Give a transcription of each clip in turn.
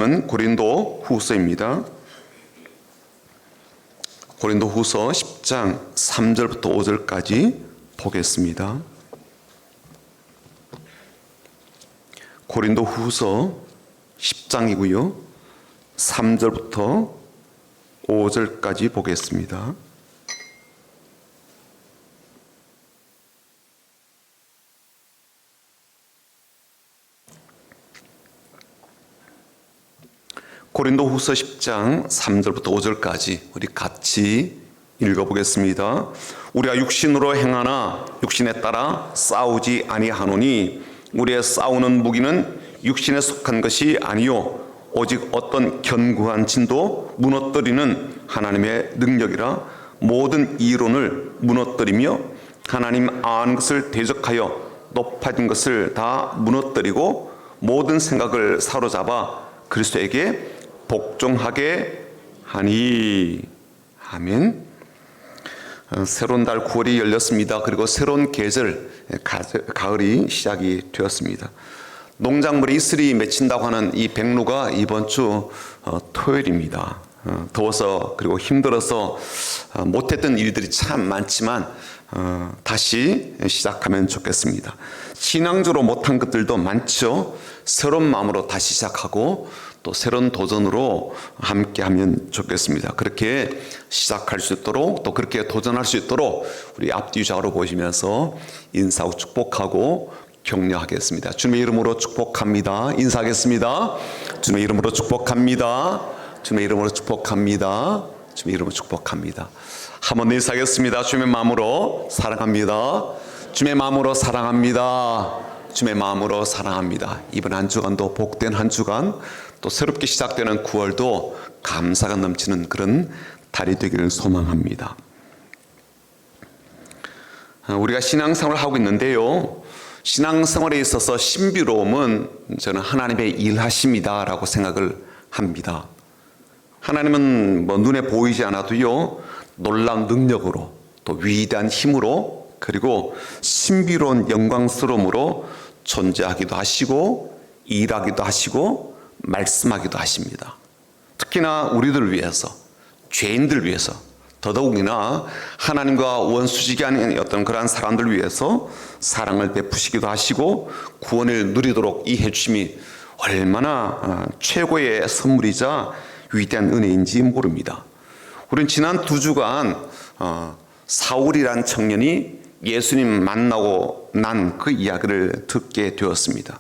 고린도 후서입니다. 고린도 후서 10장 3절부터 5절까지 보겠습니다. 고린도 후서 10장이고요. 3절부터 5절까지 보겠습니다. 고린도 후서 10장 3절부터 5절까지 우리 같이 읽어보겠습니다. 우리가 육신으로 행하나 육신에 따라 싸우지 아니하노니 우리의 싸우는 무기는 육신에 속한 것이 아니요 오직 어떤 견고한 진도 무너뜨리는 하나님의 능력이라. 모든 이론을 무너뜨리며 하나님 아는 것을 대적하여 높아진 것을 다 무너뜨리고 모든 생각을 사로잡아 그리스도에게 복종하게 하니. 아멘. 새로운 달 9월이 열렸습니다. 그리고 새로운 계절 가을이 시작이 되었습니다. 농작물이 이슬이 맺힌다고 하는 이 백로가 이번 주 토요일입니다. 더워서 그리고 힘들어서 못했던 일들이 참 많지만 다시 시작하면 좋겠습니다. 신앙적으로 못한 것들도 많죠. 새로운 마음으로 다시 시작하고 또 새로운 도전으로 함께하면 좋겠습니다. 그렇게 시작할 수 있도록 또 그렇게 도전할 수 있도록 우리 앞뒤 좌우로 보시면서 인사하고 축복하고 격려하겠습니다. 주님의 이름으로 축복합니다. 인사하겠습니다. 주님의 이름으로 축복합니다. 주님의 이름으로 축복합니다. 주님의 이름으로 축복합니다. 한번 더 인사하겠습니다. 주님의 마음으로 사랑합니다. 주님의 마음으로 사랑합니다. 주님의 마음으로 사랑합니다. 이번 한 주간도 복된 한 주간, 또 새롭게 시작되는 9월도 감사가 넘치는 그런 달이 되기를 소망합니다. 우리가 신앙생활을 하고 있는데요, 신앙생활에 있어서 신비로움은 저는 하나님의 일하심이다라고 생각을 합니다. 하나님은 눈에 보이지 않아도요, 놀라운 능력으로 또 위대한 힘으로 그리고 신비로운 영광스러움으로 존재하기도 하시고 일하기도 하시고 말씀하기도 하십니다. 특히나 우리들 위해서, 죄인들 위해서, 더더욱이나 하나님과 원수지기 아닌 어떤 그러한 사람들 위해서 사랑을 베푸시기도 하시고 구원을 누리도록 이 해주심이 얼마나 최고의 선물이자 위대한 은혜인지 모릅니다. 우리는 지난 2주간 사울이란 청년이 예수님 만나고 난 그 이야기를 듣게 되었습니다.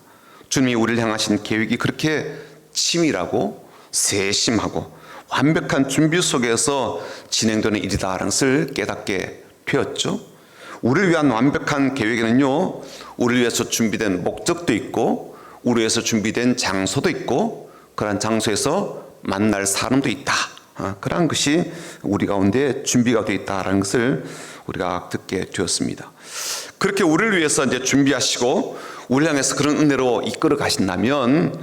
주님이 우리를 향하신 계획이 그렇게 치밀하고 세심하고 완벽한 준비 속에서 진행되는 일이다라는 것을 깨닫게 되었죠. 우리를 위한 완벽한 계획에는요, 우리를 위해서 준비된 목적도 있고 우리를 위해서 준비된 장소도 있고 그런 장소에서 만날 사람도 있다. 그런 것이 우리 가운데 준비가 되어 있다는 것을 우리가 듣게 되었습니다. 그렇게 우리를 위해서 이제 준비하시고 우리를 향해서 그런 은혜로 이끌어 가신다면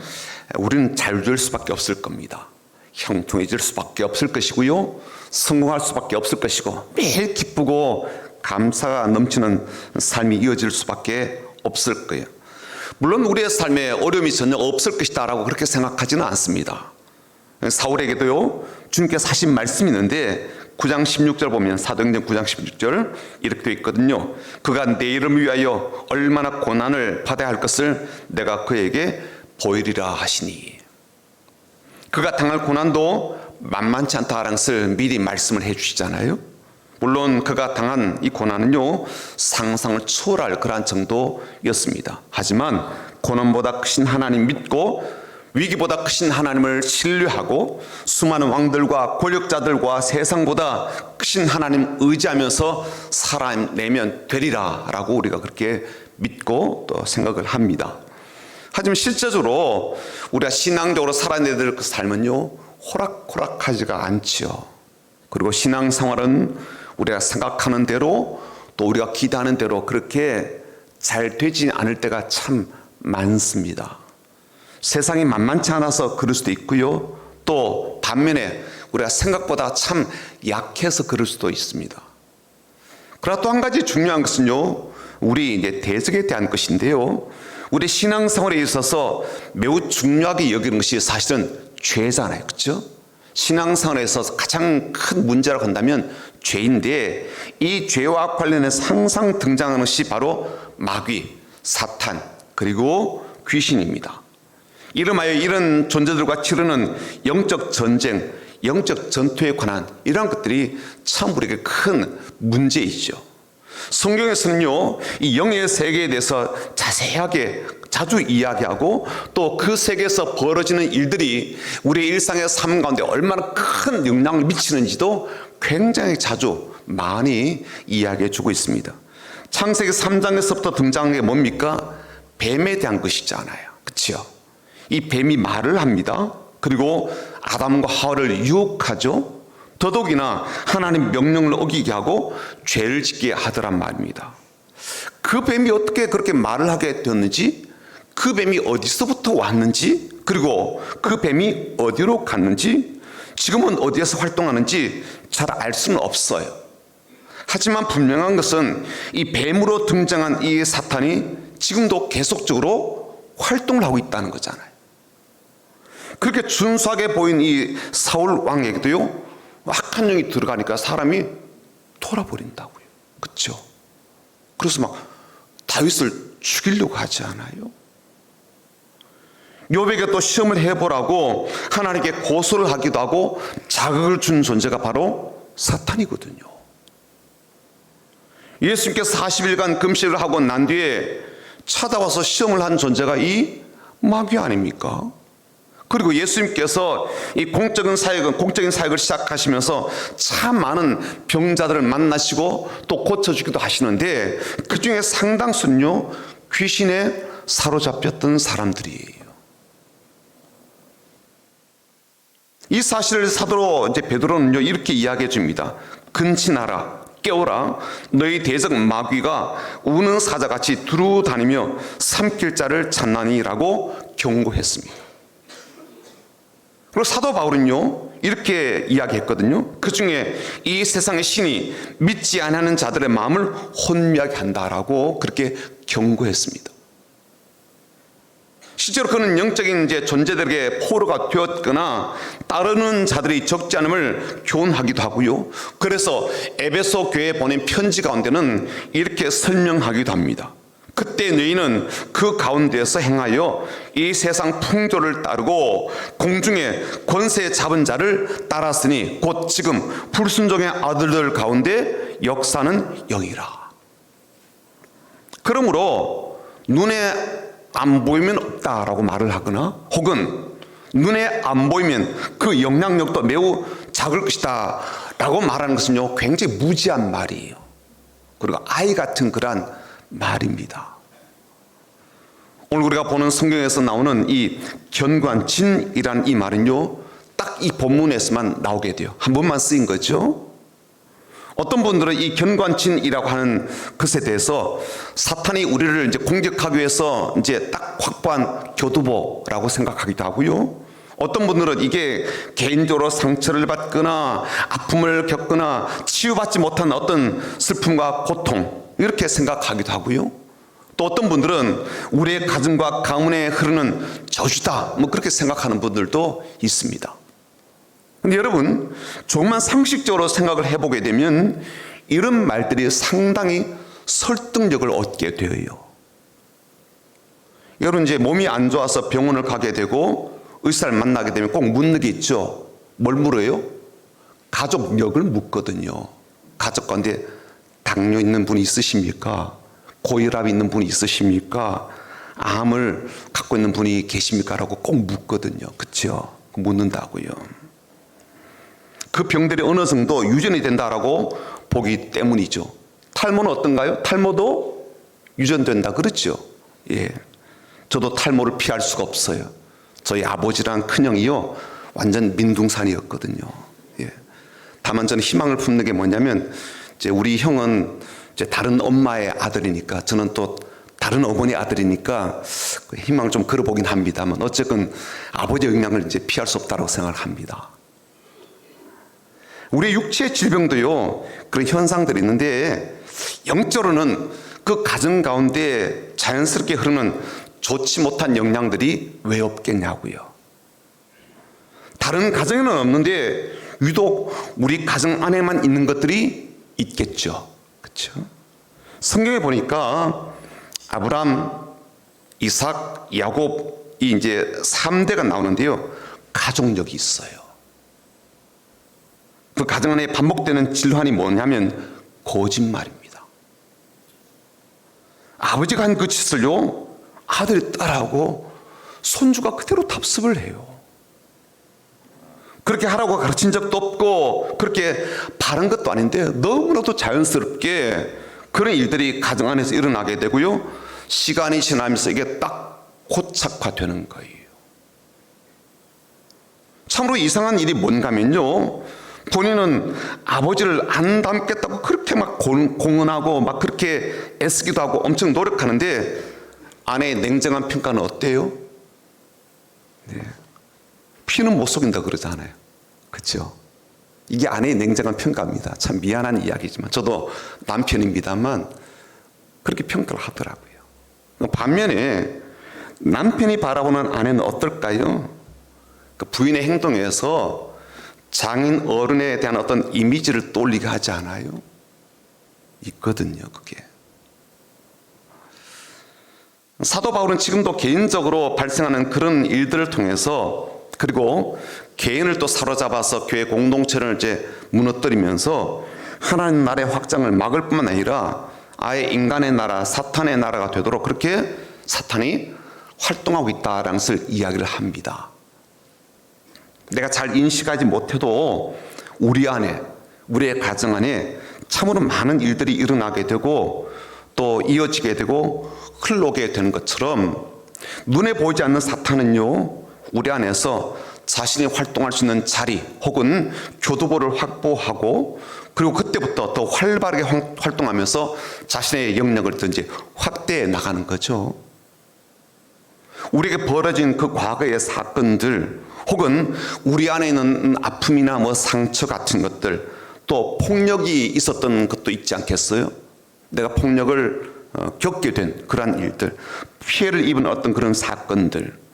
우리는 잘 될 수밖에 없을 겁니다. 형통해질 수밖에 없을 것이고요, 성공할 수밖에 없을 것이고 매일 기쁘고 감사가 넘치는 삶이 이어질 수밖에 없을 거예요. 물론 우리의 삶에 어려움이 전혀 없을 것이다 라고 그렇게 생각하지는 않습니다. 사울에게도요, 주님께서 하신 말씀이 있는데 9장 16절 보면 사도행전 9장 16절 이렇게 되어 있거든요. 그가 내 이름을 위하여 얼마나 고난을 받아야 할 것을 내가 그에게 보이리라 하시니. 그가 당할 고난도 만만치 않다라는 것을 미리 말씀을 해 주시잖아요. 물론 그가 당한 이 고난은요, 상상을 초월할 그러한 정도였습니다. 하지만 고난보다 크신 하나님 믿고 위기보다 크신 하나님을 신뢰하고 수많은 왕들과 권력자들과 세상보다 크신 하나님 의지하면서 살아내면 되리라 라고 우리가 그렇게 믿고 또 생각을 합니다. 하지만 실제적으로 우리가 신앙적으로 살아내야 될 그 삶은요, 호락호락하지가 않지요. 그리고 신앙생활은 우리가 생각하는 대로 또 우리가 기대하는 대로 그렇게 잘 되지 않을 때가 참 많습니다. 세상이 만만치 않아서 그럴 수도 있고요, 또 반면에 우리가 생각보다 참 약해서 그럴 수도 있습니다. 그러나 또 한 가지 중요한 것은요, 우리 이제 대적에 대한 것인데요, 우리 신앙생활에 있어서 매우 중요하게 여기는 것이 사실은 죄잖아요. 그렇죠? 신앙생활에서 가장 큰 문제라고 한다면 죄인데, 이 죄와 관련해서 항상 등장하는 것이 바로 마귀, 사탄, 그리고 귀신입니다. 이름하여 이런 존재들과 치르는 영적 전쟁, 영적 전투에 관한 이러한 것들이 참 우리에게 큰 문제이죠. 성경에서는요, 이 영의 세계에 대해서 자세하게 자주 이야기하고, 또 그 세계에서 벌어지는 일들이 우리의 일상의 삶 가운데 얼마나 큰 영향을 미치는지도 굉장히 자주 많이 이야기해 주고 있습니다. 창세기 3장에서부터 등장한 게 뭡니까? 뱀에 대한 것이잖아요. 그렇죠? 이 뱀이 말을 합니다. 그리고 아담과 하와를 유혹하죠. 더더욱이나 하나님 명령을 어기게 하고 죄를 짓게 하더란 말입니다. 그 뱀이 어떻게 그렇게 말을 하게 되었는지, 그 뱀이 어디서부터 왔는지, 그리고 그 뱀이 어디로 갔는지, 지금은 어디에서 활동하는지 잘 알 수는 없어요. 하지만 분명한 것은 이 뱀으로 등장한 이 사탄이 지금도 계속적으로 활동을 하고 있다는 거잖아요. 그렇게 준수하게 보인 이 사울 왕에게도요, 악한 영이 들어가니까 사람이 돌아버린다고요. 그렇죠? 그래서 막 다윗을 죽이려고 하지 않아요? 욥에게 또 시험을 해보라고 하나님께 고소를 하기도 하고 자극을 준 존재가 바로 사탄이거든요. 예수님께서 40일간 금식을 하고 난 뒤에 찾아와서 시험을 한 존재가 이 마귀 아닙니까? 그리고 예수님께서 이 공적인 사역을 시작하시면서 참 많은 병자들을 만나시고 또 고쳐주기도 하시는데, 그 중에 상당수는요, 귀신에 사로잡혔던 사람들이에요. 이 사실을 사도 이제 베드로는요, 이렇게 이야기해 줍니다. 근친하라, 깨어라, 너희 대적 마귀가 우는 사자같이 두루 다니며 삼킬 자를 찾나니라고 경고했습니다. 그리고 사도 바울은요, 이렇게 이야기했거든요. 그 중에 이 세상의 신이 믿지 않는 자들의 마음을 혼미하게 한다라고 그렇게 경고했습니다. 실제로 그는 영적인 이제 존재들에게 포로가 되었거나 따르는 자들이 적지 않음을 교훈하기도 하고요. 그래서 에베소 교회에 보낸 편지 가운데는 이렇게 설명하기도 합니다. 그때 너희는 그 가운데서 행하여 이 세상 풍조를 따르고 공중에 권세 잡은 자를 따랐으니 곧 지금 불순종의 아들들 가운데 역사는 영이라. 그러므로 눈에 안 보이면 없다라고 말을 하거나, 혹은 눈에 안 보이면 그 영향력도 매우 작을 것이다 라고 말하는 것은요, 굉장히 무지한 말이에요. 그리고 아이 같은 그러한 말입니다. 오늘 우리가 보는 성경에서 나오는 이 견관진이란 이 말은요, 딱 이 본문에서만 나오게 돼요. 한 번만 쓰인 거죠. 어떤 분들은 이 견관진이라고 하는 것에 대해서 사탄이 우리를 이제 공격하기 위해서 이제 딱 확보한 교두보라고 생각하기도 하고요. 어떤 분들은 이게 개인적으로 상처를 받거나 아픔을 겪거나 치유받지 못한 어떤 슬픔과 고통, 이렇게 생각하기도 하고요. 또 어떤 분들은 우리의 가정과 가문에 흐르는 저주다, 뭐 그렇게 생각하는 분들도 있습니다. 근데 여러분, 조금만 상식적으로 생각을 해보게 되면 이런 말들이 상당히 설득력을 얻게 되어요. 여러분, 이제 몸이 안 좋아서 병원을 가게 되고 의사를 만나게 되면 꼭 묻는 게 있죠. 뭘 물어요? 가족력을 묻거든요. 가족 가운데 당뇨 있는 분이 있으십니까? 고혈압 있는 분이 있으십니까? 암을 갖고 있는 분이 계십니까? 라고 꼭 묻거든요. 그렇죠? 묻는다고요. 그 병들이 어느 정도 유전이 된다라고 보기 때문이죠. 탈모는 어떤가요? 탈모도 유전된다, 그렇죠? 예, 저도 탈모를 피할 수가 없어요. 저희 아버지랑 큰형이요, 완전 민둥산이었거든요. 예. 다만 저는 희망을 품는 게 뭐냐면, 이제 우리 형은 이제 다른 엄마의 아들이니까, 저는 또 다른 어머니 아들이니까 희망을 좀 걸어보긴 합니다만, 어쨌든 아버지의 영향을 이제 피할 수 없다고 생각을 합니다. 우리 육체의 질병도요, 그런 현상들이 있는데, 영적으로는 그 가정 가운데 자연스럽게 흐르는 좋지 못한 영향들이 왜 없겠냐고요. 다른 가정에는 없는데 유독 우리 가정 안에만 있는 것들이 있겠죠. 그렇죠? 성경에 보니까 아브람, 이삭, 야곱 이 이제 3대가 나오는데요. 가족력이 있어요. 그 가정 안에 반복되는 질환이 뭐냐면 거짓말입니다. 아버지가 한 그 짓을요, 아들이 따라하고 손주가 그대로 답습을 해요. 그렇게 하라고 가르친 적도 없고 그렇게 바른 것도 아닌데 너무나도 자연스럽게 그런 일들이 가정 안에서 일어나게 되고요. 시간이 지나면서 이게 딱 고착화되는 거예요. 참으로 이상한 일이 뭔가 하면요. 본인은 아버지를 안 닮겠다고 그렇게 막 공언하고 막 그렇게 애쓰기도 하고 엄청 노력하는데 아내의 냉정한 평가는 어때요? 네. 피는 못 속인다 그러잖아요. 그렇죠? 이게 아내의 냉정한 평가입니다. 참 미안한 이야기지만 저도 남편입니다만 그렇게 평가를 하더라고요. 반면에 남편이 바라보는 아내는 어떨까요? 그 부인의 행동에서 장인 어른에 대한 어떤 이미지를 떠올리게 하지 않아요? 있거든요, 그게. 사도 바울은 지금도 개인적으로 발생하는 그런 일들을 통해서 그리고 개인을 또 사로잡아서 교회 공동체를 이제 무너뜨리면서 하나님 나라의 확장을 막을 뿐만 아니라 아예 인간의 나라, 사탄의 나라가 되도록 그렇게 사탄이 활동하고 있다라는 것을 이야기를 합니다. 내가 잘 인식하지 못해도 우리 안에, 우리의 가정 안에 참으로 많은 일들이 일어나게 되고 또 이어지게 되고 흘러오게 되는 것처럼 눈에 보이지 않는 사탄은요, 우리 안에서 자신이 활동할 수 있는 자리 혹은 교두보를 확보하고 그리고 그때부터 더 활발하게 활동하면서 자신의 영역을 이제 확대해 나가는 거죠. 우리에게 벌어진 그 과거의 사건들 혹은 우리 안에 있는 아픔이나 뭐 상처 같은 것들 또 폭력이 있었던 것도 있지 않겠어요? 내가 폭력을 겪게 된 그러한 일들, 피해를 입은 어떤 그런 사건들,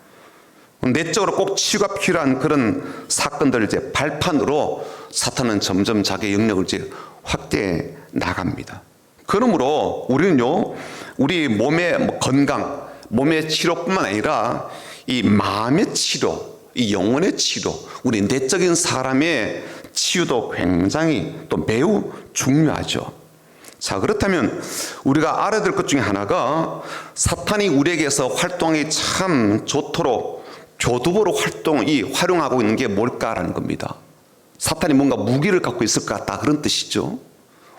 내적으로 꼭 치유가 필요한 그런 사건들을 이제 발판으로 사탄은 점점 자기의 영역을 이제 확대해 나갑니다. 그러므로 우리는요, 우리 몸의 건강, 몸의 치료뿐만 아니라 이 마음의 치료, 이 영혼의 치료, 우리 내적인 사람의 치유도 굉장히 또 매우 중요하죠. 자, 그렇다면 우리가 알아야 될 것 중에 하나가 사탄이 우리에게서 활동이 참 좋도록 교두보로 활용하고 있는 게 뭘까라는 겁니다. 사탄이 뭔가 무기를 갖고 있을 것 같다 그런 뜻이죠.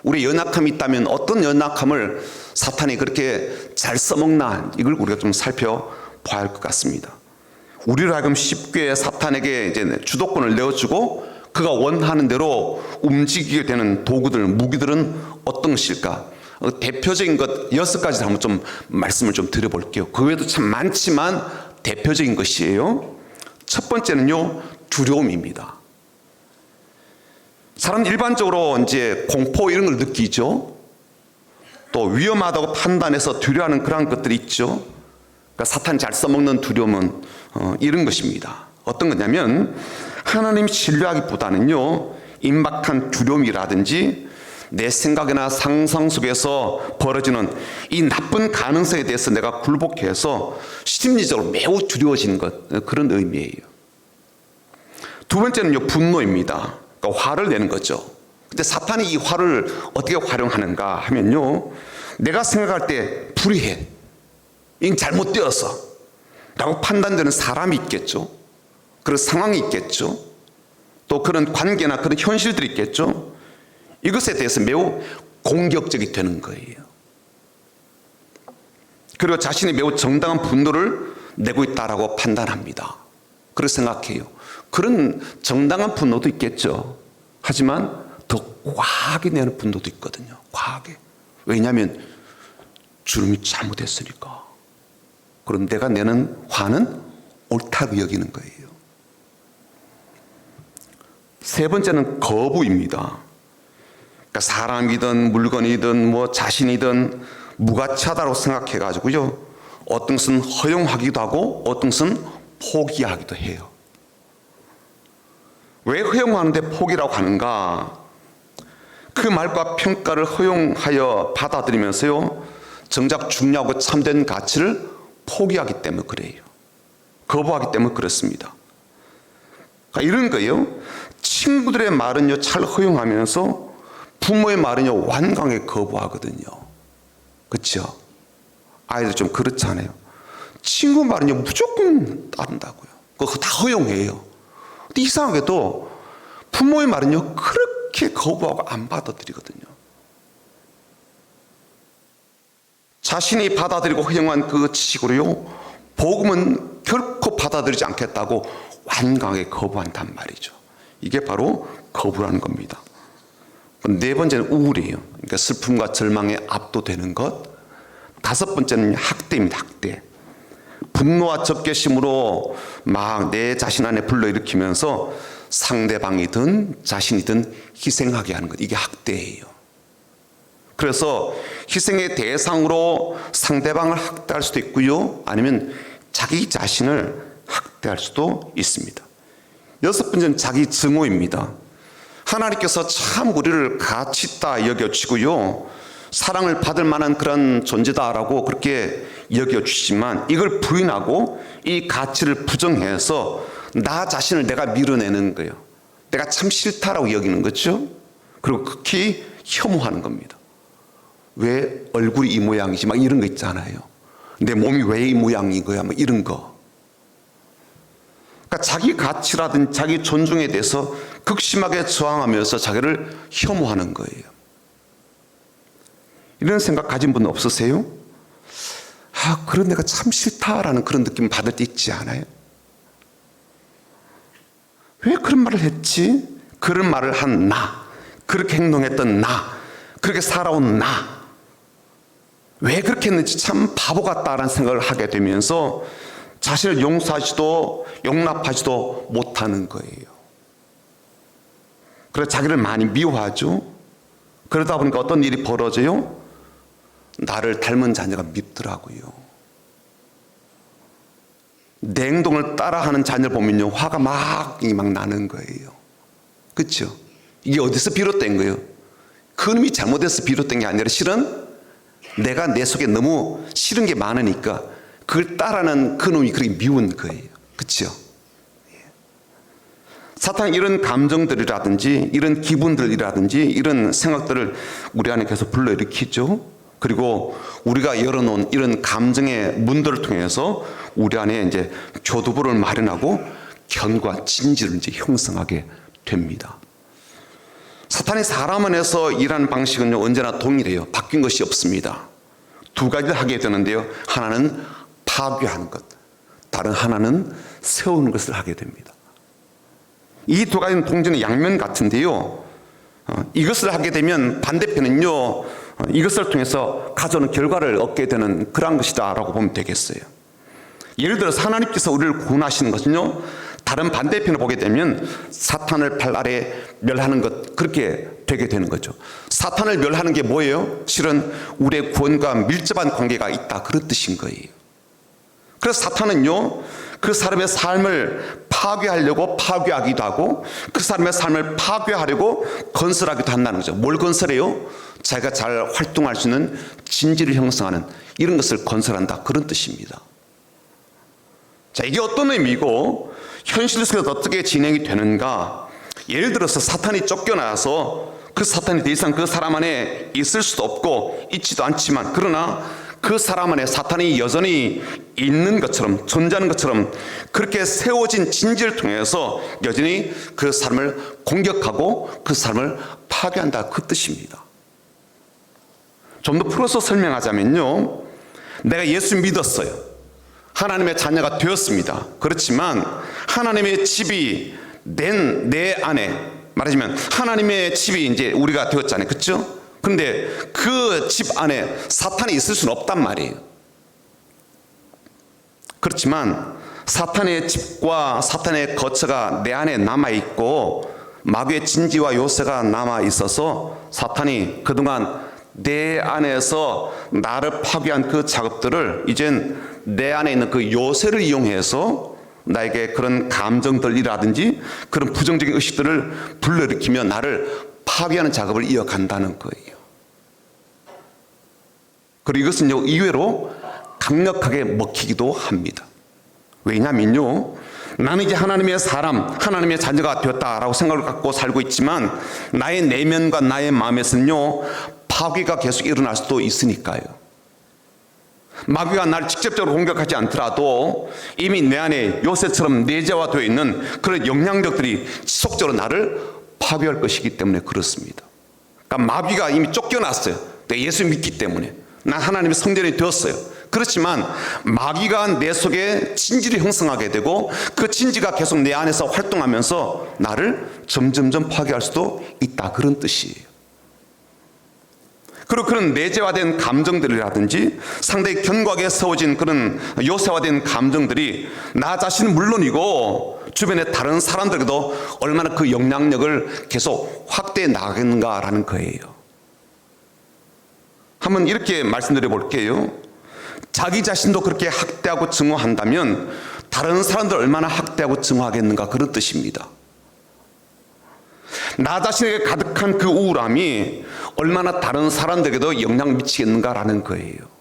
우리 연약함이 있다면 어떤 연약함을 사탄이 그렇게 잘 써먹나 이걸 우리가 좀 살펴봐야 할 것 같습니다. 우리를 하여금 쉽게 사탄에게 이제 주도권을 내어주고 그가 원하는 대로 움직이게 되는 도구들, 무기들은 어떤 것일까? 대표적인 것 6가지를 한번 좀 말씀을 좀 드려볼게요. 그 외에도 참 많지만 대표적인 것이에요. 첫 번째는요, 두려움입니다. 사람 일반적으로 이제 공포 이런 걸 느끼죠. 또 위험하다고 판단해서 두려워하는 그런 것들이 있죠. 그러니까 사탄 잘 써먹는 두려움은 이런 것입니다. 어떤 거냐면 하나님 신뢰하기보다는요, 임박한 두려움이라든지 내 생각이나 상상 속에서 벌어지는 이 나쁜 가능성에 대해서 내가 굴복해서 심리적으로 매우 두려워지는 것, 그런 의미예요. 두 번째는요, 분노입니다. 그러니까 화를 내는 거죠. 근데 사탄이 이 화를 어떻게 활용하는가 하면요, 내가 생각할 때 불의해, 이건 잘못되어서 라고 판단되는 사람이 있겠죠. 그런 상황이 있겠죠. 또 그런 관계나 그런 현실들이 있겠죠. 이것에 대해서 매우 공격적이 되는 거예요. 그리고 자신이 매우 정당한 분노를 내고 있다라고 판단합니다. 그렇게 생각해요. 그런 정당한 분노도 있겠죠. 하지만 더 과하게 내는 분노도 있거든요. 과하게. 왜냐하면 주름이 잘못했으니까. 그럼 내가 내는 화는 옳다고 여기는 거예요. 세 번째는 거부입니다. 그러니까 사람이든 물건이든 뭐 자신이든 무가치하다고 생각해가지고요, 어떤 것은 허용하기도 하고 어떤 것은 포기하기도 해요. 왜 허용하는데 포기라고 하는가? 그 말과 평가를 허용하여 받아들이면서요, 정작 중요하고 참된 가치를 포기하기 때문에 그래요. 거부하기 때문에 그렇습니다. 그러니까 이런 거예요. 친구들의 말은요, 잘 허용하면서 부모의 말은요, 완강하게 거부하거든요. 그렇죠? 아이들 좀 그렇잖아요. 친구 말은요, 무조건 따른다고요. 그거 다 허용해요. 근데 이상하게도 부모의 말은요, 그렇게 거부하고 안 받아들이거든요. 자신이 받아들이고 허용한 그 지식으로요, 복음은 결코 받아들이지 않겠다고 완강하게 거부한단 말이죠. 이게 바로 거부라는 겁니다. 네 번째는 우울이에요. 그러니까 슬픔과 절망에 압도되는 것. 다섯 번째는 학대입니다. 학대. 분노와 적개심으로 막 내 자신 안에 불러일으키면서 상대방이든 자신이든 희생하게 하는 것. 이게 학대예요. 그래서 희생의 대상으로 상대방을 학대할 수도 있고요, 아니면 자기 자신을 학대할 수도 있습니다. 여섯 번째는 자기 증오입니다. 하나님께서 참 우리를 가치 있다 여겨주시고요, 사랑을 받을 만한 그런 존재다라고 그렇게 여겨주시지만, 이걸 부인하고 이 가치를 부정해서 나 자신을 내가 밀어내는 거예요. 내가 참 싫다라고 여기는 거죠. 그리고 극히 혐오하는 겁니다. 왜 얼굴이 이 모양이지? 막 이런 거 있잖아요. 내 몸이 왜 이 모양인 거야? 막 이런 거. 그러니까 자기 가치라든지 자기 존중에 대해서 극심하게 저항하면서 자기를 혐오하는 거예요. 이런 생각 가진 분 없으세요? 아, 그런 내가 참 싫다라는 그런 느낌 받을 때 있지 않아요? 왜 그런 말을 했지? 그런 말을 한 나, 그렇게 행동했던 나, 그렇게 살아온 나, 왜 그렇게 했는지 참 바보 같다라는 생각을 하게 되면서 자신을 용서하지도 용납하지도 못하는 거예요. 그래서 자기를 많이 미워하죠. 그러다 보니까 어떤 일이 벌어져요? 나를 닮은 자녀가 밉더라고요. 내 행동을 따라하는 자녀를 보면요, 화가 막 나는 거예요. 그렇죠? 이게 어디서 비롯된 거예요? 그놈이 잘못해서 비롯된 게 아니라 실은 내가 내 속에 너무 싫은 게 많으니까 그걸 따라하는 그놈이 그렇게 미운 거예요. 그렇죠? 사탄이 이런 감정들이라든지 이런 기분들이라든지 이런 생각들을 우리 안에 계속 불러일으키죠. 그리고 우리가 열어놓은 이런 감정의 문들을 통해서 우리 안에 이제 교두보를 마련하고 견과 진지를 이제 형성하게 됩니다. 사탄이 사람 안에서 일하는 방식은요, 언제나 동일해요. 바뀐 것이 없습니다. 두 가지를 하게 되는데요, 하나는 파괴하는 것, 다른 하나는 세우는 것을 하게 됩니다. 이 두 가지는 동전의 양면 같은데요, 이것을 하게 되면 반대편은요, 이것을 통해서 가져오는 결과를 얻게 되는 그러한 것이다 라고 보면 되겠어요. 예를 들어서 하나님께서 우리를 구원하시는 것은요, 다른 반대편을 보게 되면 사탄을 발 아래 멸하는 것, 그렇게 되게 되는 거죠. 사탄을 멸하는 게 뭐예요? 실은 우리의 구원과 밀접한 관계가 있다, 그런 뜻인 거예요. 그래서 사탄은요, 그 사람의 삶을 파괴하려고 파괴하기도 하고 그 사람의 삶을 파괴하려고 건설하기도 한다는 거죠. 뭘 건설해요? 자기가 잘 활동할 수 있는 진지를 형성하는 이런 것을 건설한다, 그런 뜻입니다. 자, 이게 어떤 의미고 현실 속에서 어떻게 진행이 되는가? 예를 들어서 사탄이 쫓겨나서 그 사탄이 더 이상 그 사람 안에 있을 수도 없고 있지도 않지만, 그러나 그 사람 안에 사탄이 여전히 있는 것처럼, 존재하는 것처럼 그렇게 세워진 진지를 통해서 여전히 그 사람을 공격하고 그 사람을 파괴한다, 그 뜻입니다. 좀 더 풀어서 설명하자면요, 내가 예수 믿었어요. 하나님의 자녀가 되었습니다. 그렇지만 하나님의 집이 된 내 안에, 말하자면 하나님의 집이 이제 우리가 되었잖아요. 그렇죠? 그런데 그 집 안에 사탄이 있을 수는 없단 말이에요. 그렇지만 사탄의 집과 사탄의 거처가 내 안에 남아있고 마귀의 진지와 요새가 남아있어서 사탄이 그동안 내 안에서 나를 파괴한 그 작업들을 이젠 내 안에 있는 그 요새를 이용해서 나에게 그런 감정들이라든지 그런 부정적인 의식들을 불러일으키며 나를 파괴하는 작업을 이어간다는 거예요. 그리고 이것은 의외로 강력하게 먹히기도 합니다. 왜냐면요, 나는 이제 하나님의 사람, 하나님의 자녀가 되었다라고 생각을 갖고 살고 있지만 나의 내면과 나의 마음에서는요, 파괴가 계속 일어날 수도 있으니까요. 마귀가 나를 직접적으로 공격하지 않더라도 이미 내 안에 요새처럼 내재화되어 있는 그런 영향력들이 지속적으로 나를 파괴할 것이기 때문에 그렇습니다. 그러니까 마귀가 이미 쫓겨났어요. 내가 예수 믿기 때문에. 난 하나님의 성전이 되었어요. 그렇지만 마귀가 내 속에 진지를 형성하게 되고 그 진지가 계속 내 안에서 활동하면서 나를 점점점 파괴할 수도 있다, 그런 뜻이에요. 그리고 그런 내재화된 감정들이라든지 상당히 견고하게 세워진 그런 요새화된 감정들이 나 자신은 물론이고 주변의 다른 사람들에게도 얼마나 그 영향력을 계속 확대해 나가는가라는 거예요. 한번 이렇게 말씀드려 볼게요. 자기 자신도 그렇게 학대하고 증오한다면 다른 사람들 얼마나 학대하고 증오하겠는가, 그런 뜻입니다. 나 자신에게 가득한 그 우울함이 얼마나 다른 사람들에게도 영향을 미치겠는가라는 거예요.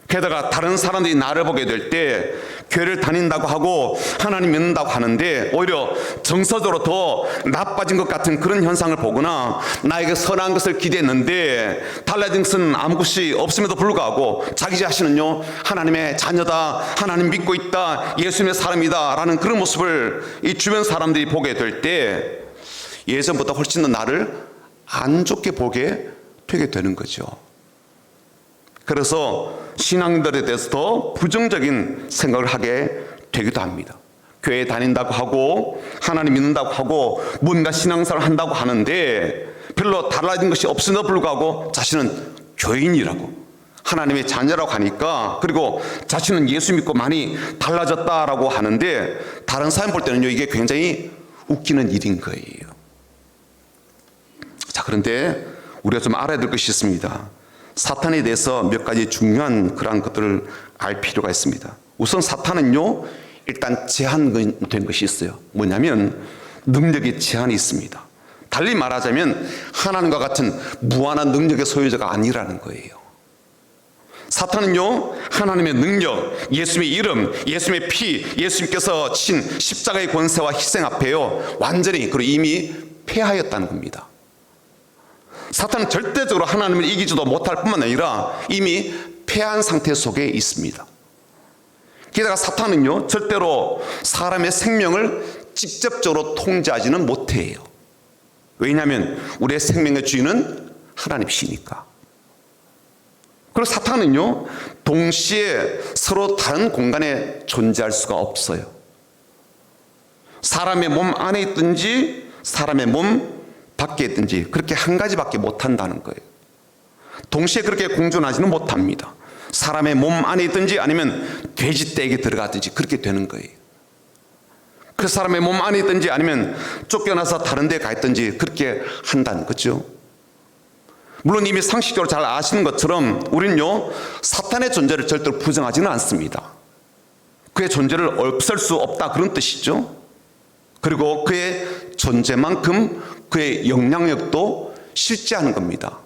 게다가 다른 사람들이 나를 보게 될 때 교회를 다닌다고 하고 하나님 믿는다고 하는데 오히려 정서적으로 더 나빠진 것 같은 그런 현상을 보거나 나에게 선한 것을 기대했는데 달라진 것은 아무 것이 없음에도 불구하고 자기 자신은요, 하나님의 자녀다, 하나님 믿고 있다, 예수님의 사람이다 라는 그런 모습을 이 주변 사람들이 보게 될 때 예전보다 훨씬 더 나를 안 좋게 보게 되게 되는 거죠. 그래서 신앙인들에 대해서 더 부정적인 생각을 하게 되기도 합니다. 교회 다닌다고 하고 하나님 믿는다고 하고 뭔가 신앙생활을 한다고 하는데 별로 달라진 것이 없음에도 불구하고 자신은 교인이라고, 하나님의 자녀라고 하니까, 그리고 자신은 예수 믿고 많이 달라졌다라고 하는데 다른 사람 볼 때는요, 이게 굉장히 웃기는 일인 거예요. 자, 그런데 우리가 좀 알아야 될 것이 있습니다. 사탄에 대해서 몇 가지 중요한 그러한 것들을 알 필요가 있습니다. 우선 사탄은요, 일단 제한된 것이 있어요. 뭐냐면 능력의 제한이 있습니다. 달리 말하자면 하나님과 같은 무한한 능력의 소유자가 아니라는 거예요. 사탄은요, 하나님의 능력, 예수님의 이름, 예수님의 피, 예수님께서 친 십자가의 권세와 희생 앞에요, 완전히 그리고 이미 패하였다는 겁니다. 사탄은 절대적으로 하나님을 이기지도 못할 뿐만 아니라 이미 패한 상태 속에 있습니다. 게다가 사탄은요, 절대로 사람의 생명을 직접적으로 통제하지는 못해요. 왜냐하면 우리의 생명의 주인은 하나님이시니까. 그리고 사탄은요, 동시에 서로 다른 공간에 존재할 수가 없어요. 사람의 몸 안에 있든지 사람의 몸 밖에 있든지 그렇게 한 가지밖에 못한다는 거예요. 동시에 그렇게 공존하지는 못합니다. 사람의 몸 안에 있든지 아니면 돼지 떼에 들어가든지 그렇게 되는 거예요. 그 사람의 몸 안에 있든지 아니면 쫓겨나서 다른 데 가 있든지 그렇게 한다는 거죠. 물론 이미 상식적으로 잘 아시는 것처럼 우리는요, 사탄의 존재를 절대로 부정하지는 않습니다. 그의 존재를 없앨 수 없다, 그런 뜻이죠. 그리고 그의 존재만큼 그의 영향력도 실제하는 겁니다.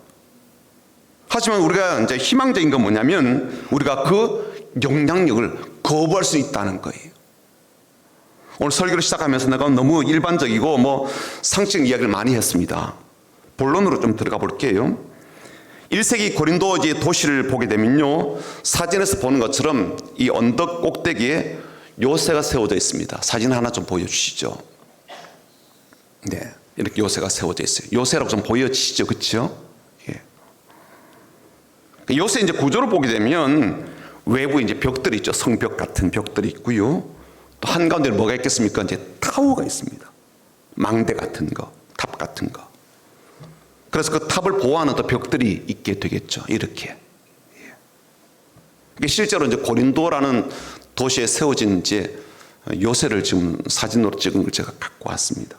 하지만 우리가 이제 희망적인 건 뭐냐면 우리가 그 영향력을 거부할 수 있다는 거예요. 오늘 설교를 시작하면서 내가 너무 일반적이고 상식 이야기를 많이 했습니다. 본론으로 좀 들어가 볼게요. 1세기 고린도 이제 도시를 보게 되면요, 사진에서 보는 것처럼 이 언덕 꼭대기에 요새가 세워져 있습니다. 사진 하나 좀 보여주시죠. 네, 이렇게 요새가 세워져 있어요. 요새라고 좀 보여지시죠, 그렇죠? 예. 요새 이제 구조를 보게 되면 외부에 이제 벽들이 있죠. 성벽 같은 벽들이 있고요. 또 한가운데 뭐가 있겠습니까? 이제 타워가 있습니다. 망대 같은 거, 탑 같은 거. 그래서 그 탑을 보호하는 또 벽들이 있게 되겠죠. 이렇게. 이게 실제로 이제 고린도라는 도시에 세워진 이제 요새를 지금 사진으로 찍은 걸 제가 갖고 왔습니다.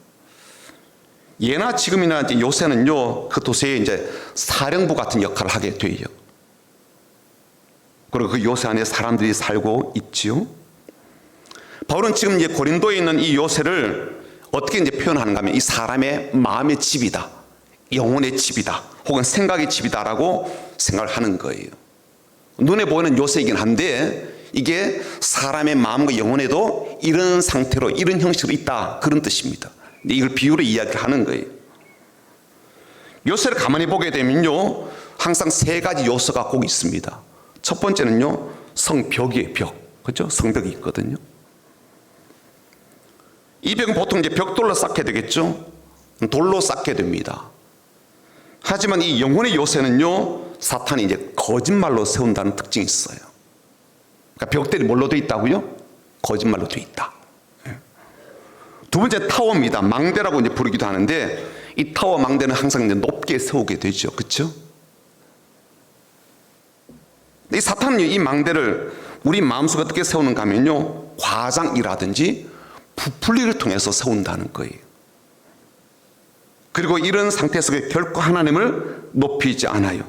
예나 지금이나 이제 요새는요, 그 도시에 이제 사령부 같은 역할을 하게 돼요. 그리고 그 요새 안에 사람들이 살고 있지요. 바울은 지금 이제 고린도에 있는 이 요새를 어떻게 이제 표현하는가 하면 이 사람의 마음의 집이다, 영혼의 집이다, 혹은 생각의 집이다라고 생각을 하는 거예요. 눈에 보이는 요새이긴 한데 이게 사람의 마음과 영혼에도 이런 상태로 이런 형식으로 있다, 그런 뜻입니다. 근데 이걸 비유로 이야기를 하는 거예요. 요새를 가만히 보게 되면요, 항상 세 가지 요소가 꼭 있습니다. 첫 번째는요, 성벽이에요. 벽. 그렇죠? 성벽이 있거든요. 이 벽은 보통 이제 벽돌로 쌓게 되겠죠. 돌로 쌓게 됩니다. 하지만 이 영혼의 요새는요, 사탄이 이제 거짓말로 세운다는 특징이 있어요. 그러니까 벽들이 뭘로 되어 있다고요? 거짓말로 되어 있다. 두 번째 타워입니다. 망대라고 이제 부르기도 하는데 이 타워 망대는 항상 이제 높게 세우게 되죠. 그렇죠? 이 사탄은 이 망대를 우리 마음속에 어떻게 세우는가 하면요, 과장이라든지 부풀리를 통해서 세운다는 거예요. 그리고 이런 상태 속에 결코 하나님을 높이지 않아요.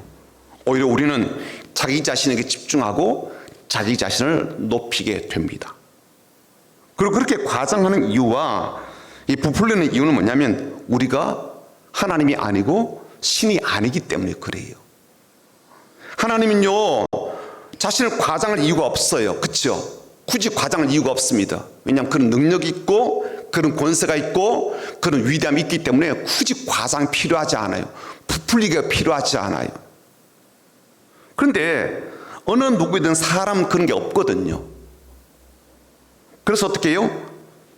오히려 우리는 자기 자신에게 집중하고 자기 자신을 높이게 됩니다. 그리고 그렇게 과장하는 이유와 이 부풀리는 이유는 뭐냐면 우리가 하나님이 아니고 신이 아니기 때문에 그래요. 하나님은요, 자신을 과장할 이유가 없어요. 그렇죠? 굳이 과장할 이유가 없습니다. 왜냐하면 그런 능력이 있고 그런 권세가 있고 그런 위대함이 있기 때문에 굳이 과장이 필요하지 않아요. 부풀리기가 필요하지 않아요. 그런데 어느 누구든 사람은 그런 게 없거든요. 그래서 어떻게 해요?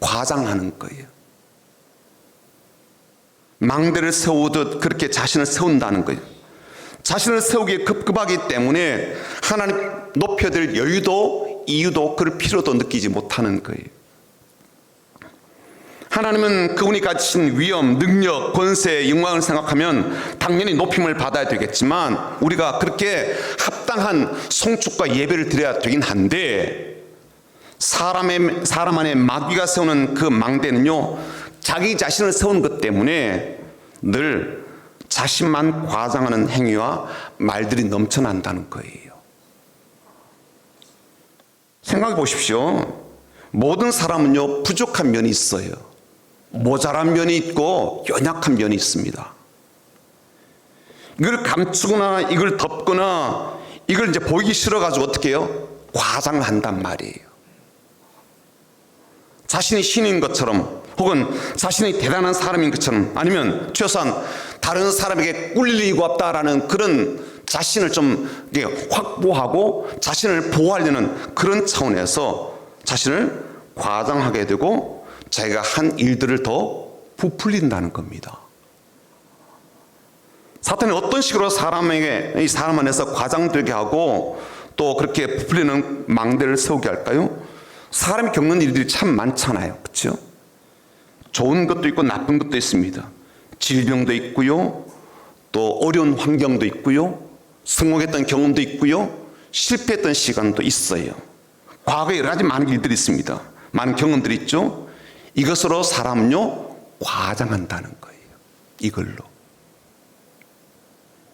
과장하는 거예요. 망대를 세우듯 그렇게 자신을 세운다는 거예요. 자신을 세우기에 급급하기 때문에 하나님 높여드릴 여유도 이유도 그럴 필요도 느끼지 못하는 거예요. 하나님은 그분이 가지신 위엄, 능력, 권세, 영광을 생각하면 당연히 높임을 받아야 되겠지만 우리가 그렇게 합당한 송축과 예배를 드려야 되긴 한데 사람 안에 마귀가 세우는 그 망대는요, 자기 자신을 세우는 것 때문에 늘 자신만 과장하는 행위와 말들이 넘쳐난다는 거예요. 생각해 보십시오. 모든 사람은요, 부족한 면이 있어요. 모자란 면이 있고 연약한 면이 있습니다. 이걸 감추거나 이걸 덮거나 이걸 이제 보이기 싫어가지고 어떻게 해요? 과장을 한단 말이에요. 자신이 신인 것처럼 혹은 자신이 대단한 사람인 것처럼 아니면 최소한 다른 사람에게 꿀릴 이유가 없다라는 그런 자신을 좀 확보하고 자신을 보호하려는 그런 차원에서 자신을 과장하게 되고 자기가 한 일들을 더 부풀린다는 겁니다. 사탄이 어떤 식으로 사람 안에서 과장되게 하고 또 그렇게 부풀리는 망대를 세우게 할까요? 사람이 겪는 일들이 참 많잖아요. 그렇죠? 좋은 것도 있고 나쁜 것도 있습니다. 질병도 있고요. 또 어려운 환경도 있고요. 성공했던 경험도 있고요. 실패했던 시간도 있어요. 과거에 여러 가지 많은 일들이 있습니다. 많은 경험들이 있죠. 이것으로 사람은요, 과장한다는 거예요. 이걸로.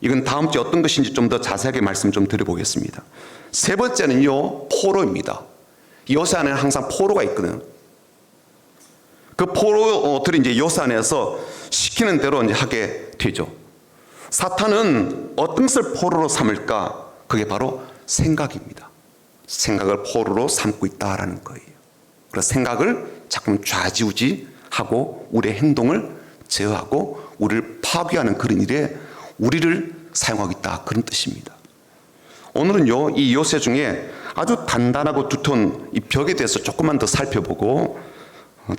이건 다음 주에 어떤 것인지 좀 더 자세하게 말씀 좀 드려보겠습니다. 세 번째는요, 포로입니다. 요새 안에는 항상 포로가 있거든요. 그 포로들이 이제 요새 안에서 시키는 대로 이제 하게 되죠. 사탄은 어떤 것을 포로로 삼을까? 그게 바로 생각입니다. 생각을 포로로 삼고 있다라는 거예요. 그래서 생각을 자꾸 좌지우지하고 우리의 행동을 제어하고 우리를 파괴하는 그런 일에 우리를 사용하고 있다, 그런 뜻입니다. 오늘은요, 이 요새 중에 아주 단단하고 두터운 이 벽에 대해서 조금만 더 살펴보고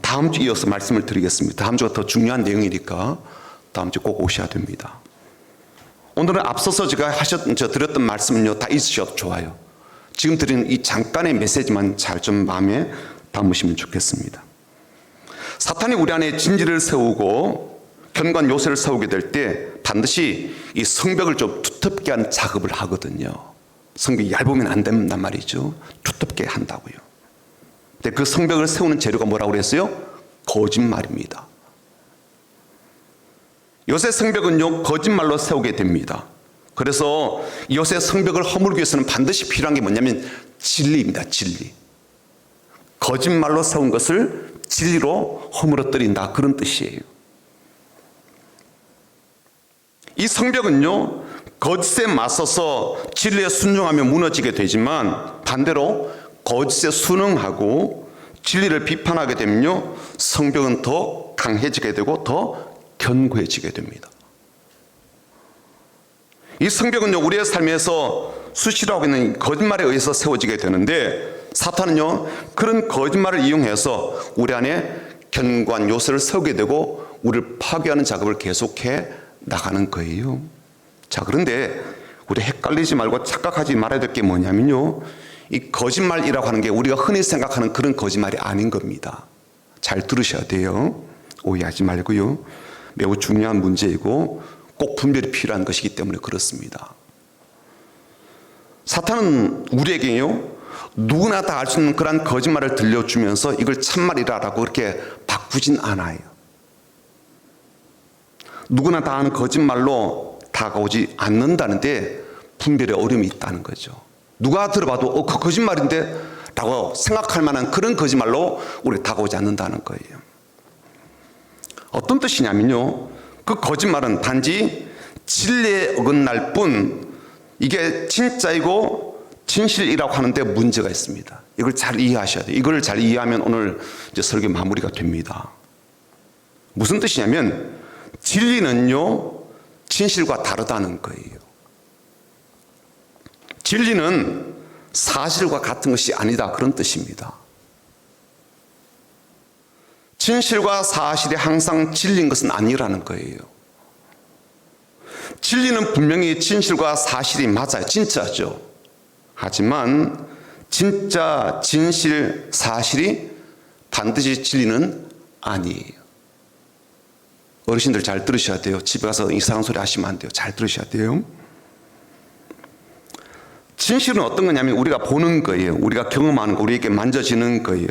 다음 주 이어서 말씀을 드리겠습니다. 다음 주가 더 중요한 내용이니까 다음 주 꼭 오셔야 됩니다. 오늘은 앞서서 제가 드렸던 말씀은요, 다 있으셔도 좋아요. 지금 드리는 이 잠깐의 메시지만 잘 좀 마음에 담으시면 좋겠습니다. 사탄이 우리 안에 진지를 세우고 견고한 요새를 세우게 될 때 반드시 이 성벽을 좀 두텁게 하는 작업을 하거든요. 성벽이 얇으면 안 된단 말이죠. 두텁게 한다고요. 근데 그 성벽을 세우는 재료가 뭐라고 그랬어요? 거짓말입니다. 요새 성벽은요, 거짓말로 세우게 됩니다. 그래서 요새 성벽을 허물기 위해서는 반드시 필요한 게 뭐냐면 진리입니다. 진리. 거짓말로 세운 것을 진리로 허물어뜨린다, 그런 뜻이에요. 이 성벽은요, 거짓에 맞서서 진리에 순종하며 무너지게 되지만 반대로 거짓에 순응하고 진리를 비판하게 되면요, 성벽은 더 강해지게 되고 더 견고해지게 됩니다. 이 성벽은요, 우리의 삶에서 수시로 하고 있는 거짓말에 의해서 세워지게 되는데, 사탄은요, 그런 거짓말을 이용해서 우리 안에 견고한 요새를 세우게 되고 우리를 파괴하는 작업을 계속해 나가는 거예요. 자, 그런데 우리 헷갈리지 말고 착각하지 말아야 될 게 뭐냐면요, 이 거짓말이라고 하는 게 우리가 흔히 생각하는 그런 거짓말이 아닌 겁니다. 잘 들으셔야 돼요. 오해하지 말고요. 매우 중요한 문제이고 꼭 분별이 필요한 것이기 때문에 그렇습니다. 사탄은 우리에게요, 누구나 다 알 수 있는 그런 거짓말을 들려주면서 이걸 참말이라고 그렇게 바꾸진 않아요. 누구나 다 아는 거짓말로 다가오지 않는다는데 분별의 어려움이 있다는 거죠. 누가 들어봐도 그 거짓말인데 라고 생각할 만한 그런 거짓말로 우리가 다가오지 않는다는 거예요. 어떤 뜻이냐면요, 그 거짓말은 단지 진리에 어긋날 뿐 이게 진짜이고 진실이라고 하는데 문제가 있습니다. 이걸 잘 이해하셔야 돼요. 이걸 잘 이해하면 오늘 이제 설교 마무리가 됩니다. 무슨 뜻이냐면 진리는요, 진실과 다르다는 거예요. 진리는 사실과 같은 것이 아니다, 그런 뜻입니다. 진실과 사실이 항상 진리인 것은 아니라는 거예요. 진리는 분명히 진실과 사실이 맞아요. 진짜죠. 하지만 진짜, 진실, 사실이 반드시 진리는 아니에요. 어르신들 잘 들으셔야 돼요. 집에 가서 이상한 소리 하시면 안 돼요. 잘 들으셔야 돼요. 진실은 어떤 거냐면 우리가 보는 거예요. 우리가 경험하는 거, 우리에게 만져지는 거예요.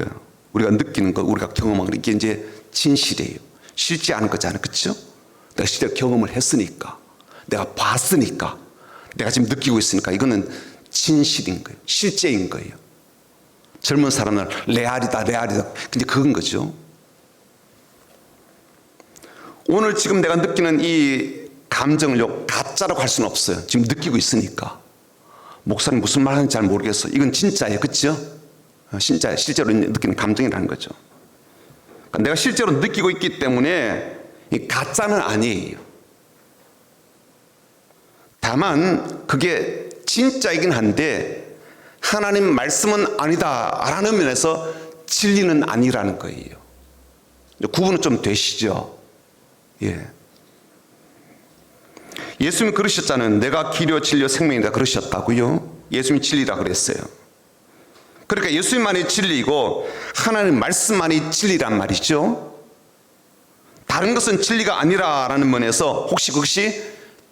우리가 느끼는 거, 우리가 경험하는 거, 이게 이제 진실이에요. 실제 않은 거잖아요. 그렇죠? 내가 실제 경험을 했으니까, 내가 봤으니까, 내가 지금 느끼고 있으니까 이거는 진실인 거예요. 실제인 거예요. 젊은 사람은 레알이다, 레알이다. 근데 그건 거죠. 오늘 지금 내가 느끼는 이 감정을요, 가짜라고 할 수는 없어요. 지금 느끼고 있으니까. 목사님 무슨 말 하는지 잘 모르겠어. 이건 진짜예요. 그렇죠? 진짜, 실제로 느끼는 감정이라는 거죠. 그러니까 내가 실제로 느끼고 있기 때문에 이 가짜는 아니에요. 다만 그게 진짜이긴 한데 하나님 말씀은 아니다라는 면에서 진리는 아니라는 거예요. 구분은 좀 되시죠? 예. 예수님이 그러셨잖아요. 내가 길이요 진리요 생명이다 그러셨다고요. 예수님이 진리라 그랬어요. 그러니까 예수님만이 진리이고 하나님 말씀만이 진리란 말이죠. 다른 것은 진리가 아니라라는 면에서 혹시 그것이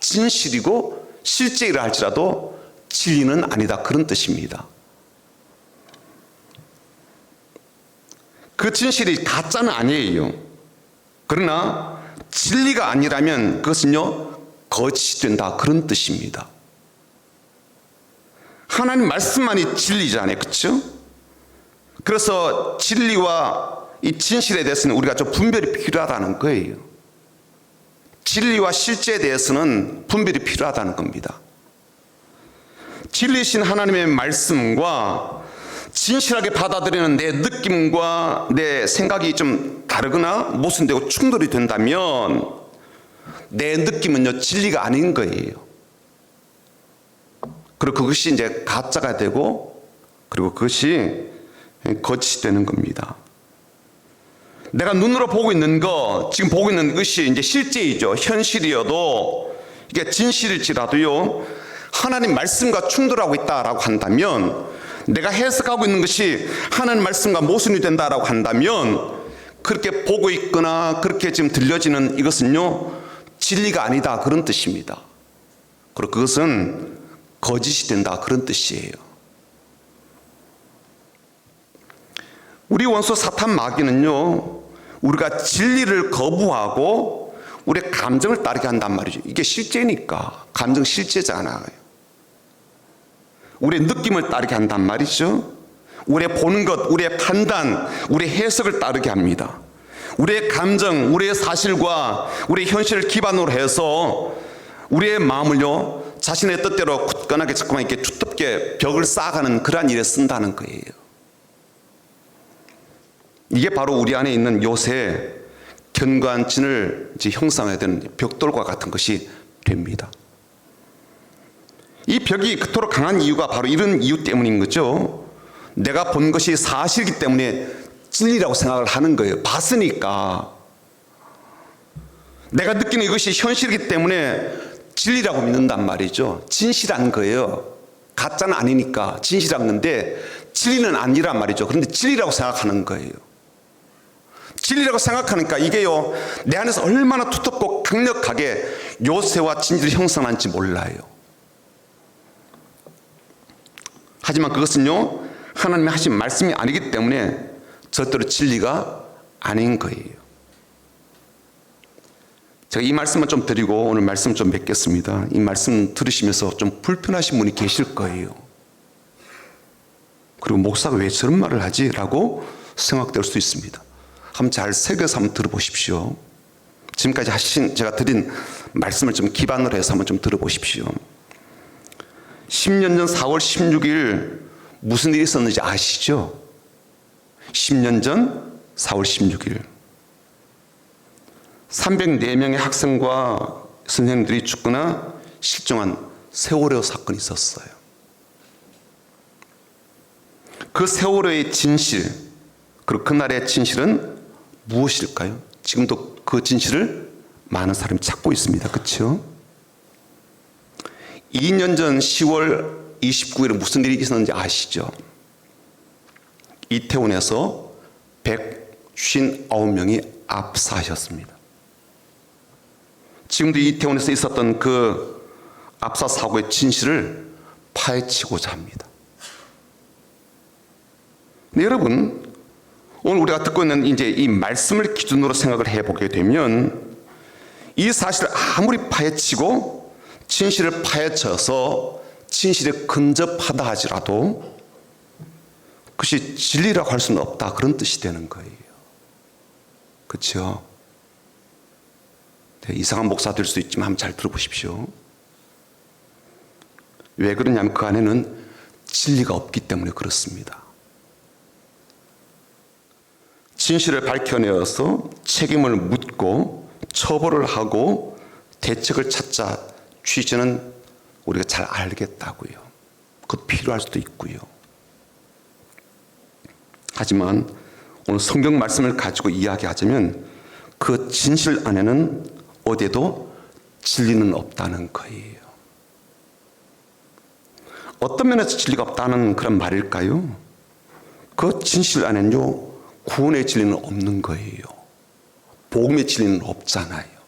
진실이고 실제이라 할지라도 진리는 아니다, 그런 뜻입니다. 그 진실이 가짜는 아니에요. 그러나 진리가 아니라면 그것은요, 거짓이 된다, 그런 뜻입니다. 하나님 말씀만이 진리잖아요. 그렇죠? 그래서 진리와 이 진실에 대해서는 우리가 좀 분별이 필요하다는 거예요. 진리와 실제에 대해서는 분별이 필요하다는 겁니다. 진리신 하나님의 말씀과 진실하게 받아들이는 내 느낌과 내 생각이 좀 다르거나 모순되고 충돌이 된다면 내 느낌은요, 진리가 아닌 거예요. 그리고 그것이 이제 가짜가 되고, 그리고 그것이 거짓이 되는 겁니다. 내가 눈으로 보고 있는 거, 지금 보고 있는 것이 이제 실제이죠. 현실이어도 이게 진실일지라도요, 하나님 말씀과 충돌하고 있다라고 한다면, 내가 해석하고 있는 것이 하나님 말씀과 모순이 된다라고 한다면, 그렇게 보고 있거나 그렇게 지금 들려지는 이것은요, 진리가 아니다, 그런 뜻입니다. 그리고 그것은 거짓이 된다, 그런 뜻이에요. 우리 원수 사탄 마귀는요, 우리가 진리를 거부하고 우리의 감정을 따르게 한단 말이죠. 이게 실제니까. 감정 실제잖아요. 우리의 느낌을 따르게 한단 말이죠. 우리의 보는 것, 우리의 판단, 우리의 해석을 따르게 합니다. 우리의 감정, 우리의 사실과 우리의 현실을 기반으로 해서 우리의 마음을요, 자신의 뜻대로 굳건하게 자꾸만 이렇게 두텁게 벽을 쌓아가는 그러한 일에 쓴다는 거예요. 이게 바로 우리 안에 있는 요새 견고한 진을 형성해야 되는 벽돌과 같은 것이 됩니다. 이 벽이 그토록 강한 이유가 바로 이런 이유 때문인 거죠. 내가 본 것이 사실이기 때문에 진리라고 생각을 하는 거예요. 봤으니까. 내가 느끼는 이것이 현실이기 때문에 진리라고 믿는단 말이죠. 진실한 거예요. 가짜는 아니니까 진실한 건데 진리는 아니란 말이죠. 그런데 진리라고 생각하는 거예요. 진리라고 생각하니까 이게요, 내 안에서 얼마나 두텁고 강력하게 요새와 진리를 형성하는지 몰라요. 하지만 그것은요, 하나님이 하신 말씀이 아니기 때문에 절대로 진리가 아닌 거예요. 제가 이 말씀만 좀 드리고 오늘 말씀 좀 맺겠습니다. 이 말씀 들으시면서 좀 불편하신 분이 계실 거예요. 그리고 목사가 왜 저런 말을 하지? 라고 생각될 수 있습니다. 한번 잘 새겨서 한번 들어보십시오. 지금까지 하신 제가 드린 말씀을 좀 기반으로 해서 한번 좀 들어보십시오. 10년 전 4월 16일 무슨 일이 있었는지 아시죠? 10년 전 4월 16일 304명의 학생과 선생님들이 죽거나 실종한 세월호 사건이 있었어요. 그 세월호의 진실, 그리고 그날의 진실은 무엇일까요? 지금도 그 진실을 많은 사람이 찾고 있습니다. 그렇죠? 2년 전 10월 29일에 무슨 일이 있었는지 아시죠? 이태원에서 159명이 압사하셨습니다. 지금도 이태원에서 있었던 그 압사 사고의 진실을 파헤치고자 합니다. 네, 여러분, 오늘 우리가 듣고 있는 이제 이 말씀을 기준으로 생각을 해보게 되면 이 사실을 아무리 파헤치고 진실을 파헤쳐서 진실에 근접하다 하지라도 그것이 진리라고 할 수는 없다, 그런 뜻이 되는 거예요. 그렇죠? 네, 이상한 목사 될 수 있지만 한번 잘 들어보십시오. 왜 그러냐면 그 안에는 진리가 없기 때문에 그렇습니다. 진실을 밝혀내어서 책임을 묻고 처벌을 하고 대책을 찾자 취지는 우리가 잘 알겠다고요. 그것도 필요할 수도 있고요. 하지만 오늘 성경 말씀을 가지고 이야기하자면 그 진실 안에는 어디에도 진리는 없다는 거예요. 어떤 면에서 진리가 없다는 그런 말일까요? 그 진실 안에는요, 구원의 진리는 없는 거예요. 복음의 진리는 없잖아요.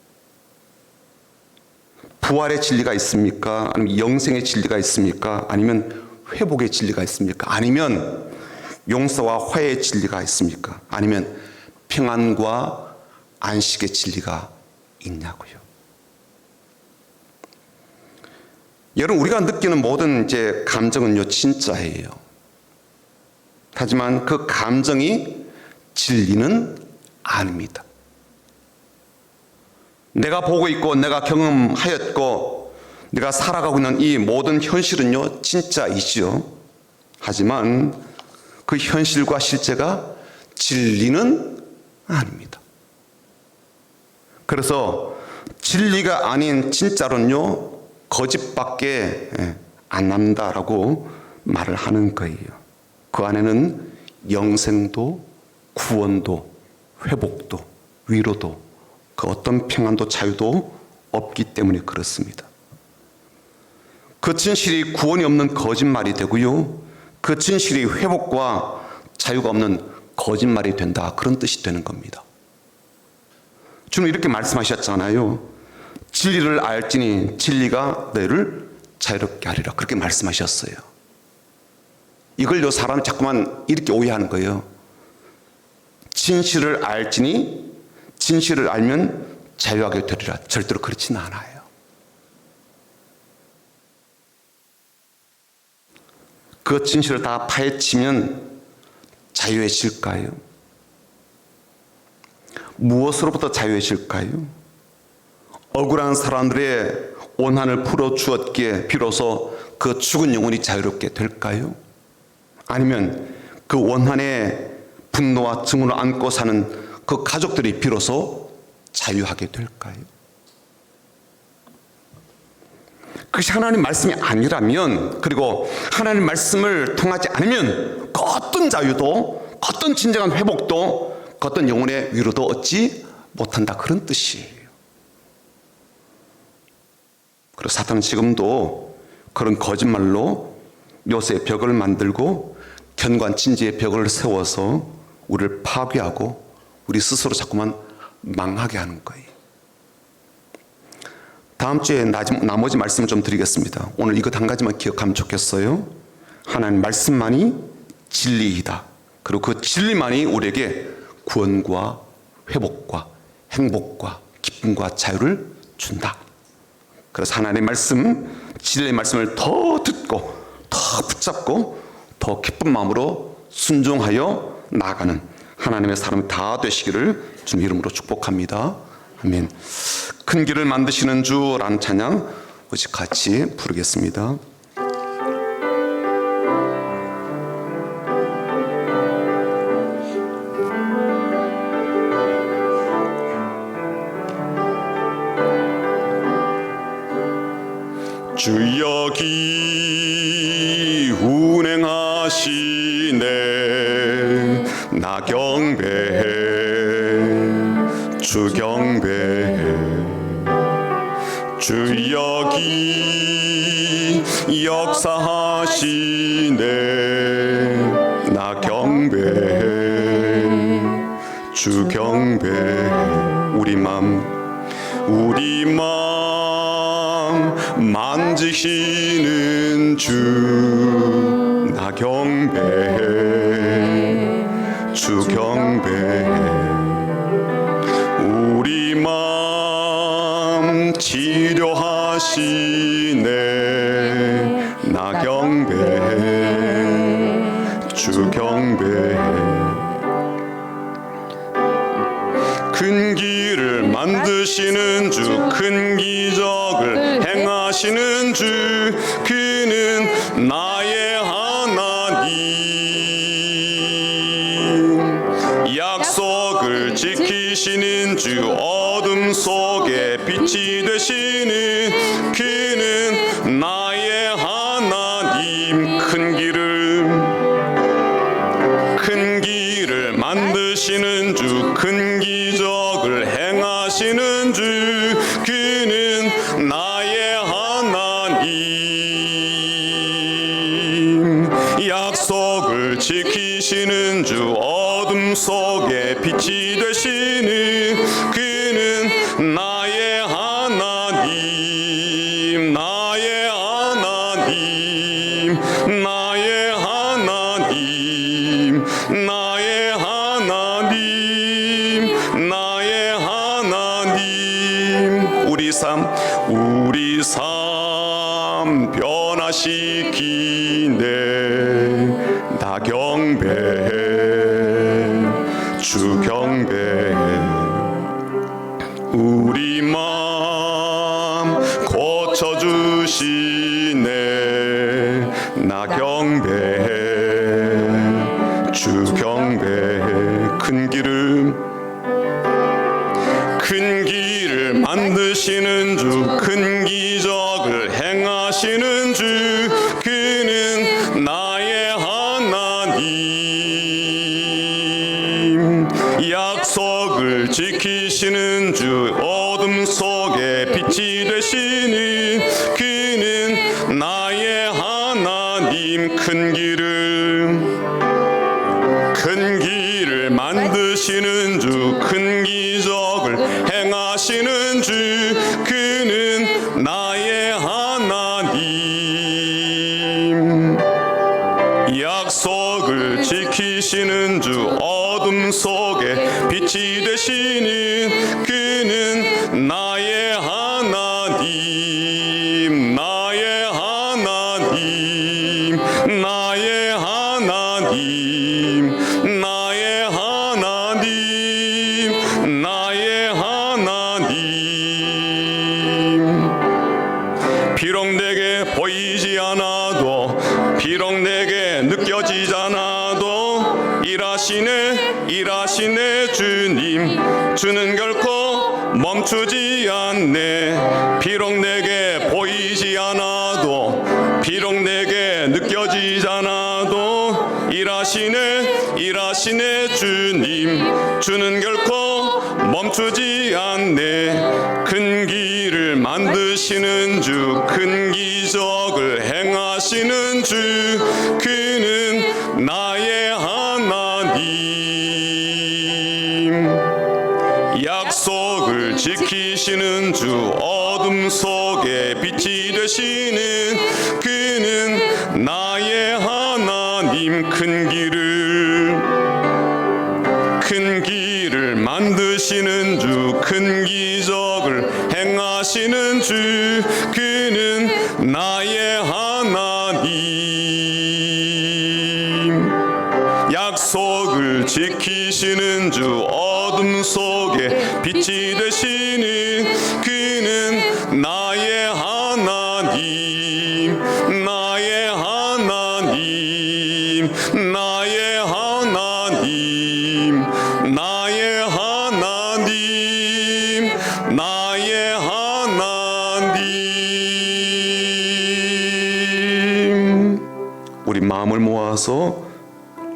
부활의 진리가 있습니까? 아니면 영생의 진리가 있습니까? 아니면 회복의 진리가 있습니까? 아니면 용서와 화해의 진리가 있습니까? 아니면 평안과 안식의 진리가 있냐고요. 여러분, 우리가 느끼는 모든 이제 감정은요, 진짜예요. 하지만 그 감정이 진리는 아닙니다. 내가 보고 있고 내가 경험하였고 내가 살아가고 있는 이 모든 현실은요, 진짜이지요. 하지만 그 현실과 실제가 진리는 아닙니다. 그래서 진리가 아닌 진짜로는요, 거짓밖에 안 남는다라고 말을 하는 거예요. 그 안에는 영생도 구원도 회복도 위로도 그 어떤 평안도 자유도 없기 때문에 그렇습니다. 그 진실이 구원이 없는 거짓말이 되고요, 그 진실이 회복과 자유가 없는 거짓말이 된다, 그런 뜻이 되는 겁니다. 주님 이렇게 말씀하셨잖아요. 진리를 알지니 진리가 너희를 자유롭게 하리라, 그렇게 말씀하셨어요. 이걸요, 사람이 자꾸만 이렇게 오해하는 거예요. 진실을 알지니 진실을 알면 자유하게 되리라. 절대로 그렇지는 않아요. 그 진실을 다 파헤치면 자유해질까요? 무엇으로부터 자유해질까요? 억울한 사람들의 원한을 풀어주었기에 비로소 그 죽은 영혼이 자유롭게 될까요? 아니면 그 원한의 분노와 증오를 안고 사는 그 가족들이 비로소 자유하게 될까요? 그것이 하나님 말씀이 아니라면, 그리고 하나님 말씀을 통하지 않으면 그 어떤 자유도, 어떤 진정한 회복도, 그 어떤 영혼의 위로도 얻지 못한다, 그런 뜻이에요. 그리고 사탄은 지금도 그런 거짓말로 요새의 벽을 만들고 견관진지의 벽을 세워서 우리를 파괴하고 우리 스스로 자꾸만 망하게 하는 거예요. 다음 주에 나머지 말씀을 좀 드리겠습니다. 오늘 이것 한 가지만 기억하면 좋겠어요. 하나님 말씀만이 진리이다. 그리고 그 진리만이 우리에게 구원과 회복과 행복과 기쁨과 자유를 준다. 그래서 하나님의 말씀, 진리의 말씀을 더 듣고 더 붙잡고 더 기쁜 마음으로 순종하여 나아가는 하나님의 사람 다 되시기를 주님 이름으로 축복합니다. 아멘. 큰 길을 만드시는 주라는 찬양 같이 부르겠습니다. 주 여기 운행하시네 나 경배해 주 경배해 주 여기 역사하시네 나 경배해 주 경배해 우리 맘 만지시는 주 나 경배해 주 경배해 우리 맘 치료하시네 나 경배해 주 경배해 큰 길을 만드시는 주 큰 기적을 행하시는 주 그는 나의 하나님 약속을 지키시는 주 어둠 속에 빛이 되시는 그는 나의 하나님 큰 길을 만드시는 주 큰 기적을 행하시는 주 그는 나의 하나님 약속을 지키시는 주 어둠 속에 빛이 되시는 그는 나의 하나님 나의 하나님 나의 하나님 나의 하나님 나의 하나님 우리 삶 변화시키네 나 경배해 주 경배해 우리 맘 고쳐주시네 나 경배해 주 경배해 큰 길을 만드시는 주 큰 기적을 행하시는 주 그는 나의 하나님 약속을 지키시는 주 어둠 속에 빛이 되시는 그는 나의 하나님 큰 길을 만드시는 주 큰 기적을 행하시는 주 그는 나의 하나님 약속을 지키시는 주 어둠 속에 빛이 되시는 그는 나의 하나님 나의 하나님 나의 하나님 비록 내게 보이지 않아도, 비록 내게 느껴지지 않아도 일하시네 주님. 주는 결코 멈추지 않네. 비록 내게 보이지 않아도, 비록 내게 느껴지지 않아도 일하시네 주님. 주는 결코 멈추지 않네. 큰 길을 만드시는 주, 큰 기적을 행하시는 주, 그는 나의 하나님. 약속을 지키시는 주, 어둠 속에 빛이 되시는 그는 나의 하나님. 큰 길을 만드시는 주, 큰 기적을 행하시는 주, 그는 나의 하나님. 약속을 지키시는 주, 어둠 속에 빛이 되시는 그는 나의 하나님. 나의 하나님. 나의 하나님. 나의 하나님. 나의 하나님. 우리 마음을 모아서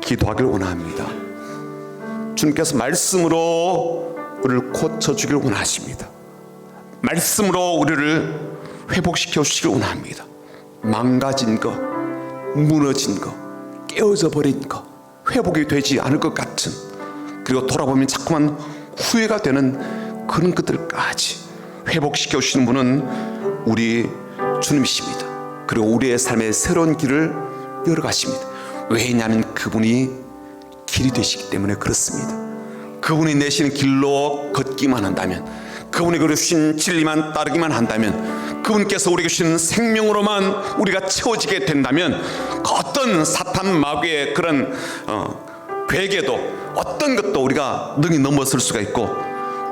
기도하길 원합니다. 주님께서 말씀으로 우리를 고쳐주길 원하십니다. 말씀으로 우리를 회복시켜 주시길 원합니다. 망가진 것, 무너진 것, 깨어져 버린 것, 회복이 되지 않을 것 같은, 그리고 돌아보면 자꾸만 후회가 되는 그런 것들까지 회복시켜 주시는 분은 우리 주님이십니다. 그리고 우리의 삶의 새로운 길을 열어가십니다. 왜냐하면 그분이 길이 되시기 때문에 그렇습니다. 그분이 내시는 길로 걷기만 한다면, 그분이 그러신 진리만 따르기만 한다면, 그분께서 우리에게 주시는 생명으로만 우리가 채워지게 된다면, 어떤 사탄 마귀의 그런 괴계도, 어떤 것도 우리가 능히 넘어설 수가 있고,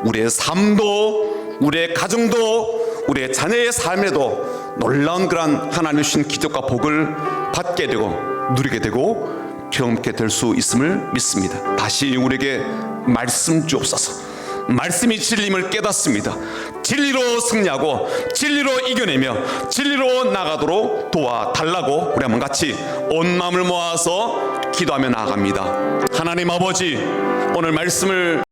우리의 삶도, 우리의 가정도, 우리의 자녀의 삶에도 놀라운 그런 하나님 주신 기적과 복을 받게 되고 누리게 되고 경험케 될 수 있음을 믿습니다. 다시 우리에게 말씀 주옵소서. 말씀이 진리임을 깨닫습니다. 진리로 승리하고 진리로 이겨내며 진리로 나가도록 도와달라고 우리 한번 같이 온 마음을 모아서 기도하며 나아갑니다. 하나님 아버지, 오늘 말씀을